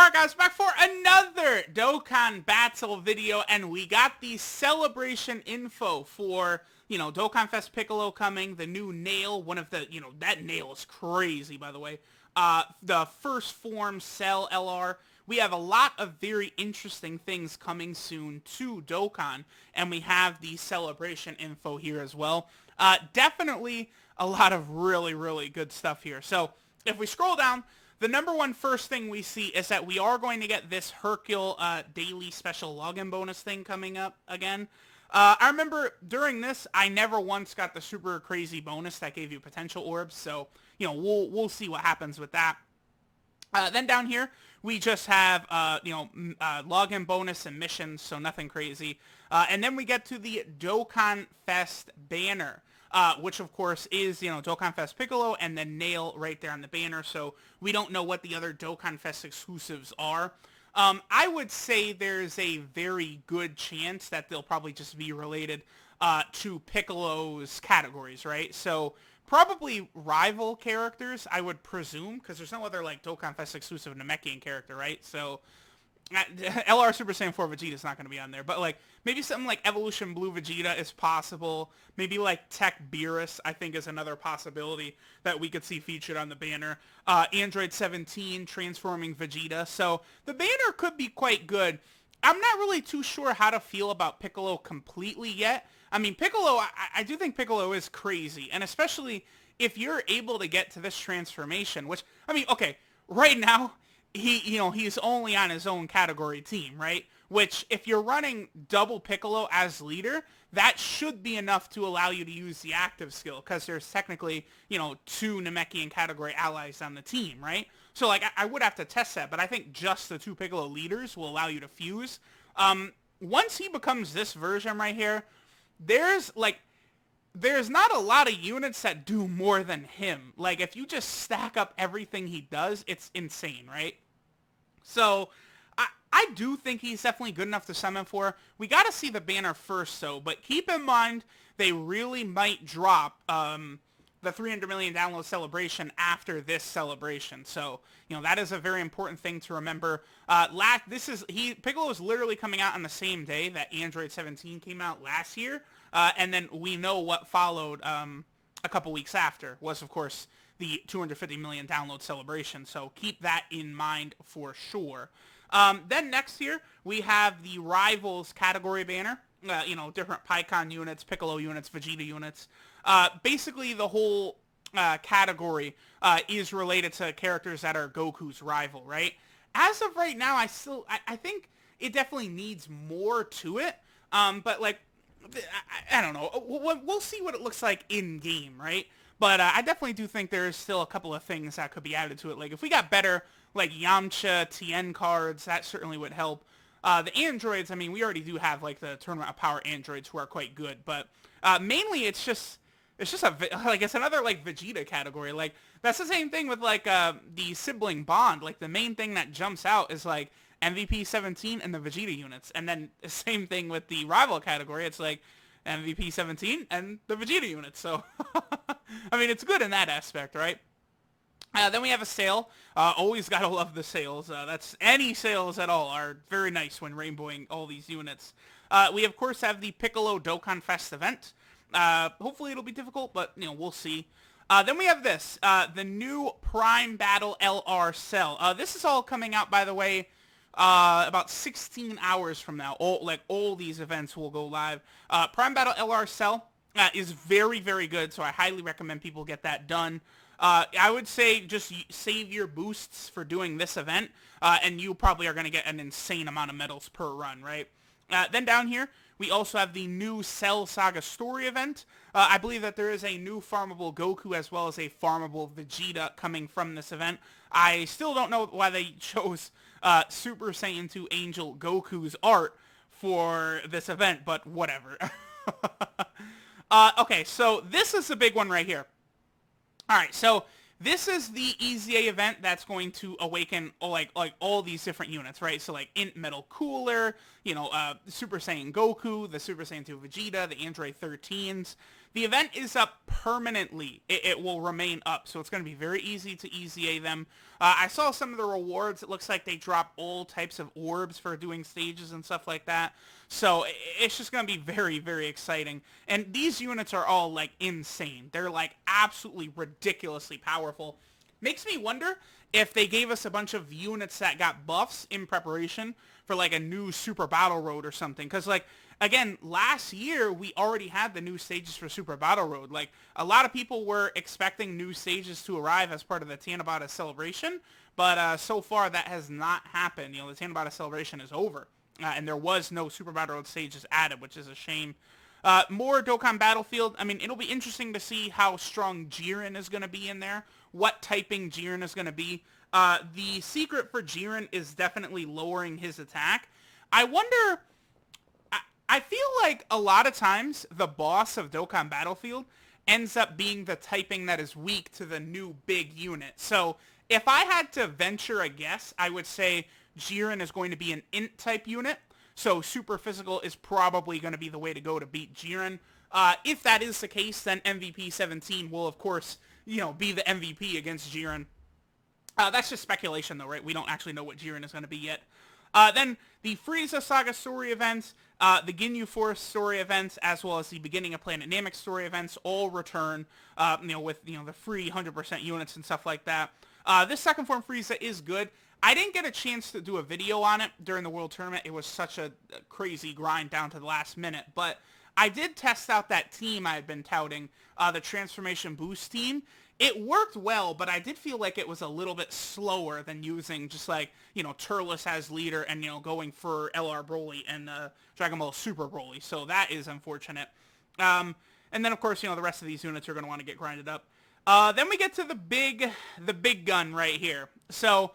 Alright guys, back for another Dokkan battle video, and we got the celebration info for, DOKKANFEST Piccolo coming, the new nail, one of the, that nail is crazy, by the way. The first form Cell LR. We have a lot of very interesting things coming soon to Dokkan, and we have the celebration info here as well. Definitely a lot of really, really good stuff here. So, if we scroll down, the number one first thing we see is that we are going to get this Hercule daily special login bonus thing coming up again. I remember during this, I never once got the super crazy bonus that gave you potential orbs, so, we'll see what happens with that. Then down here, we just have, login bonus and missions, so nothing crazy. And then we get to the Dokkan Fest banner. Which of course is, DOKKANFEST Piccolo and then Nail right there on the banner, so we don't know what the other DOKKANFEST exclusives are. I would say there's a very good chance that they'll probably just be related to Piccolo's categories, right? So probably rival characters, I would presume, because there's no other, DOKKANFEST exclusive Namekian character, right? So LR Super Saiyan 4 Vegeta is not going to be on there, but maybe something like Evolution Blue Vegeta is possible. Maybe Tech Beerus, I think, is another possibility that we could see featured on the banner. Android 17 transforming Vegeta, so the banner could be quite good. I'm not really too sure how to feel about Piccolo completely yet. I mean, Piccolo, I do think Piccolo is crazy, and especially if you're able to get to this transformation, which, I mean, okay, right now, he's only on his own category team, right? Which, if you're running double Piccolo as leader, that should be enough to allow you to use the active skill, because there's technically, two Namekian category allies on the team, right? So, I would have to test that, but I think just the two Piccolo leaders will allow you to fuse. Once he becomes this version right here, there's not a lot of units that do more than him. If you just stack up everything he does, it's insane, right? So, I do think he's definitely good enough to summon for. We got to see the banner first, though, but keep in mind, they really might drop the 300 million download celebration after this celebration. So, that is a very important thing to remember. Piccolo is literally coming out on the same day that Android 17 came out last year. And then we know what followed a couple weeks after was, of course, the 250 million download celebration. So keep that in mind for sure. Then next here, we have the Rivals category banner. Different Piccon units, Piccolo units, Vegeta units. Basically, the whole category is related to characters that are Goku's rival, right? As of right now, I think it definitely needs more to it. But I don't know. We'll see what it looks like in-game, right? But I definitely do think there's still a couple of things that could be added to it. If we got better, Yamcha, Tien cards, that certainly would help. The androids, I mean, we already do have, the Tournament of Power androids who are quite good. But mainly it's another, Vegeta category. That's the same thing with, the sibling bond. The main thing that jumps out is, MVP 17 and the Vegeta units. And then the same thing with the rival category. It's MVP 17 and the Vegeta units. So, I mean, it's good in that aspect, right? Then we have a sale. Always gotta love the sales. Any sales at all are very nice when rainbowing all these units. We, of course, have the Piccolo Dokkan Fest event. Hopefully it'll be difficult, but, we'll see. Then we have this. The new Prime Battle LR Cell. This is all coming out, by the way, about 16 hours from now. All these events will go live. Prime Battle LR Cell is very, very good, so I highly recommend people get that done. I would say just save your boosts for doing this event, and you probably are going to get an insane amount of medals per run, right? Then down here, we also have the new Cell Saga story event. I believe that there is a new farmable Goku as well as a farmable Vegeta coming from this event. I still don't know why they chose Super Saiyan 2 Angel Goku's art for this event, but whatever. Okay, so this is the big one right here. Alright, so this is the EZA event that's going to awaken all these different units, right? So Int Metal Cooler, Super Saiyan Goku, the Super Saiyan 2 Vegeta, the Android 13s. the event is up permanently. It will remain up, so it's going to be very easy to EZA them. I saw some of the rewards. It looks like they drop all types of orbs for doing stages and stuff like that. So it's just going to be very, very exciting. And these units are all, like, insane. They're, like, absolutely ridiculously powerful. Makes me wonder if they gave us a bunch of units that got buffs in preparation for, like, a new Super Battle Road or something. Because, like, again, last year, we already had the new stages for Super Battle Road. Like, a lot of people were expecting new stages to arrive as part of the Tanabata celebration, but so far that has not happened. You know, the Tanabata celebration is over, and there was no Super Battle Road stages added, which is a shame. More Dokkan Battlefield. I mean, it'll be interesting to see how strong Jiren is going to be in there, what typing Jiren is going to be. The secret for Jiren is definitely lowering his attack. I wonder... I feel like a lot of times the boss of Dokkan Battlefield ends up being the typing that is weak to the new big unit. So if I had to venture a guess, I would say Jiren is going to be an int type unit. So super physical is probably going to be the way to go to beat Jiren. If that is the case, then MVP 17 will, of course, you know, be the MVP against Jiren. That's just speculation, though, right? We don't actually know what Jiren is going to be yet. Then the Frieza Saga story events, the Ginyu Force story events, as well as the Beginning of Planet Namek story events all return, you know, with, you know, the free 100% units and stuff like that. This second form Frieza is good. I didn't get a chance to do a video on it during the World Tournament. It was such a crazy grind down to the last minute, but I did test out that team I had been touting, the Transformation Boost team. It worked well, but I did feel like it was a little bit slower than using just like, you know, Turles as leader and, you know, going for LR Broly and Dragon Ball Super Broly. So that is unfortunate. And then, of course, you know, the rest of these units are going to want to get grinded up. Then we get to the big gun right here. So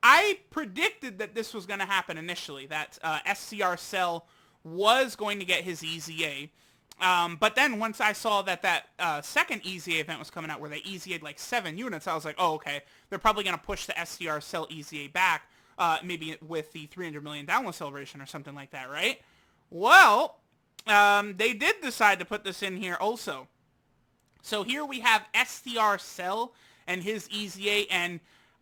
I predicted that this was going to happen initially, that STR Cell was going to get his EZA. But then once I saw that second EZA event was coming out where they EZA'd like 7 units, I was like, oh, okay, they're probably going to push the STR Cell EZA back, maybe with the 300 million download celebration or something like that, right? Well, they did decide to put this in here also. So here we have STR Cell and his EZA, and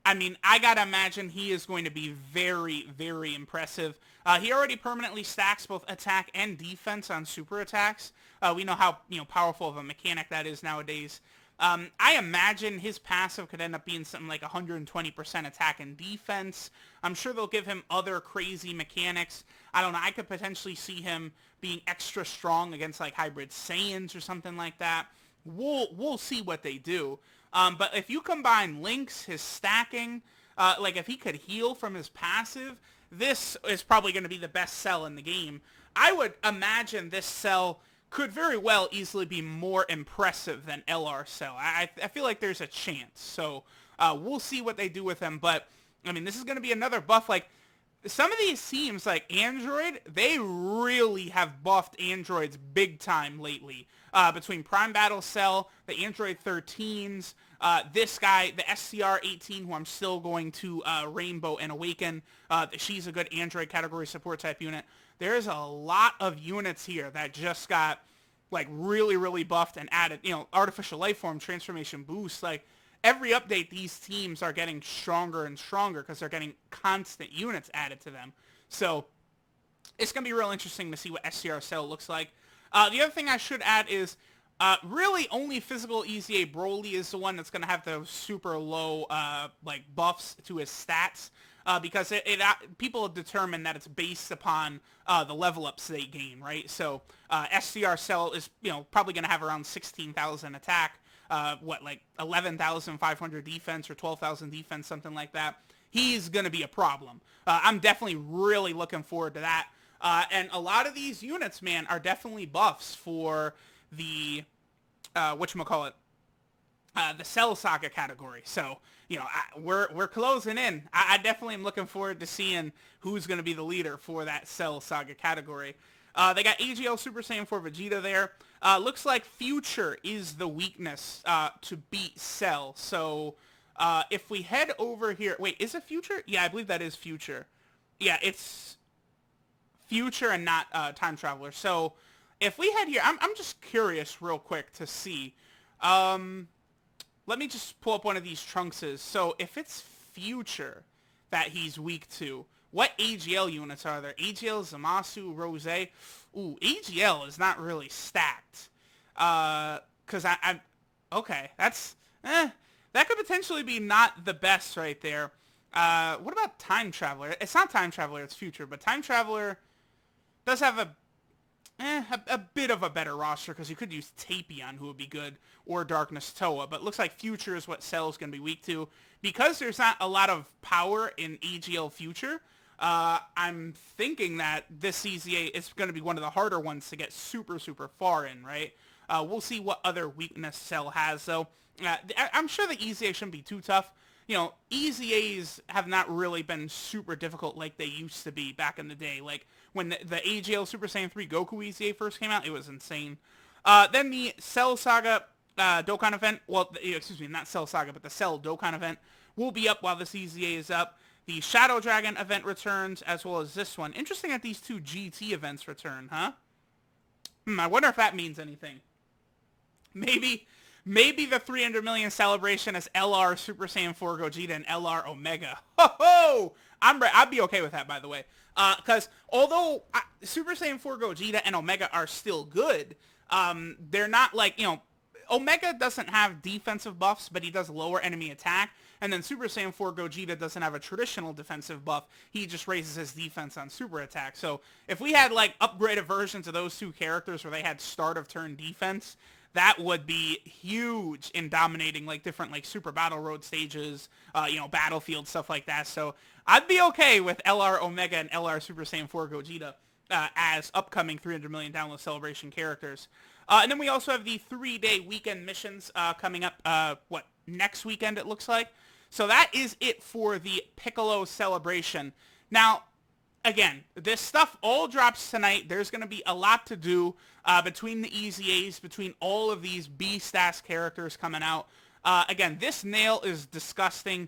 I mean, I gotta imagine he is going to be very, very impressive. He already permanently stacks both attack and defense on super attacks. We know how, you know, powerful of a mechanic that is nowadays. I imagine his passive could end up being something like 120% attack and defense. I'm sure they'll give him other crazy mechanics. I don't know. I could potentially see him being extra strong against like hybrid Saiyans or something like that. We'll see what they do. But if you combine Link's, his stacking, like if he could heal from his passive, this is probably going to be the best cell in the game. I would imagine this cell could very well easily be more impressive than LR Cell. I feel like there's a chance. So we'll see what they do with him. But, I mean, this is going to be another buff. Like, some of these teams, like Android, they really have buffed androids big time lately. Between Prime Battle Cell, the Android 13s, this guy, the SCR-18, who I'm still going to Rainbow and Awaken. She's a good Android category support type unit. There's a lot of units here that just got, like, really, really buffed and added. You know, Artificial Lifeform, Transformation Boost, like, every update, these teams are getting stronger and stronger because they're getting constant units added to them. So it's going to be real interesting to see what SCR Cell looks like. The other thing I should add is really only physical EZA Broly is the one that's going to have the super low like buffs to his stats because people determine that it's based upon the level ups they gain, right? So SCR Cell is, you know, probably going to have around 16,000 attack, like 11,500 defense or 12,000 defense, something like that. He's going to be a problem. I'm definitely really looking forward to that. And a lot of these units, man, are definitely buffs for the, whatchamacallit, the Cell Saga category. So, you know, we're closing in. I definitely am looking forward to seeing who's going to be the leader for that Cell Saga category. They got AGL Super Saiyan 4 Vegeta there. Looks like Future is the weakness to beat Cell. So if we head over here... Wait, is it Future? Yeah, I believe that is Future. Yeah, it's Future and not Time Traveler. So if we head here, I'm just curious real quick to see. Let me just pull up one of these Trunkses. So if it's Future that he's weak to, what AGL units are there? AGL, Zamasu, Rose. Ooh, AGL is not really stacked. Because okay, that's, that could potentially be not the best right there. What about Time Traveler? It's not Time Traveler, it's Future, but Time Traveler does have a bit of a better roster because you could use Tapion, who would be good, or Darkness Toa, but it looks like Future is what Cell's going to be weak to. Because there's not a lot of power in AGL Future, I'm thinking that this EZA is going to be one of the harder ones to get super, super far in, right? We'll see what other weakness Cell has, though. I'm sure the EZA shouldn't be too tough. You know, EZAs have not really been super difficult like they used to be back in the day. Like, when the AGL Super Saiyan 3 Goku EZA first came out, it was insane. Then the Cell Saga Dokkan event, well, excuse me, not Cell Saga, but the Cell Dokkan event will be up while this EZA is up. The Shadow Dragon event returns, as well as this one. Interesting that these two GT events return, huh? I wonder if that means anything. Maybe the 300 million celebration is LR Super Saiyan 4 Gogeta and LR Omega. Ho ho! I'd be okay with that, by the way. Because although Super Saiyan 4 Gogeta and Omega are still good, they're not like, you know, Omega doesn't have defensive buffs, but he does lower enemy attack. And then Super Saiyan 4 Gogeta doesn't have a traditional defensive buff. He just raises his defense on super attack. So if we had like upgraded versions of those two characters where they had start of turn defense, that would be huge in dominating like different like Super Battle Road stages, you know, Battlefield, stuff like that. So I'd be okay with LR Omega and LR Super Saiyan 4 Gogeta as upcoming 300 million download celebration characters. And then we also have the 3-day weekend missions coming up, next weekend it looks like. So that is it for the Piccolo celebration. Now, again, this stuff all drops tonight. There's going to be a lot to do between the EZAs, between all of these B-Stas characters coming out. Again, this Nail is disgusting.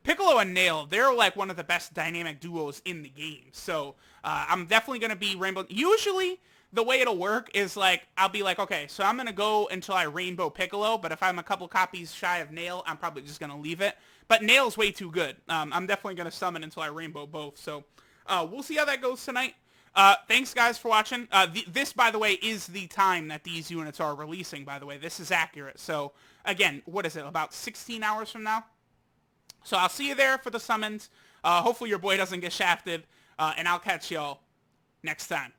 Piccolo and Nail, they're like one of the best dynamic duos in the game. So I'm definitely going to be Rainbow. Usually, the way it'll work is like, I'll be like, okay, so I'm going to go until I Rainbow Piccolo, but if I'm a couple copies shy of Nail, I'm probably just going to leave it. But Nail's way too good. I'm definitely going to summon until I Rainbow both. So we'll see how that goes tonight. Thanks, guys, for watching. This, by the way, is the time that these units are releasing, by the way. This is accurate. So, again, what is it, about 16 hours from now? So I'll see you there for the summons. Hopefully your boy doesn't get shafted, and I'll catch y'all next time.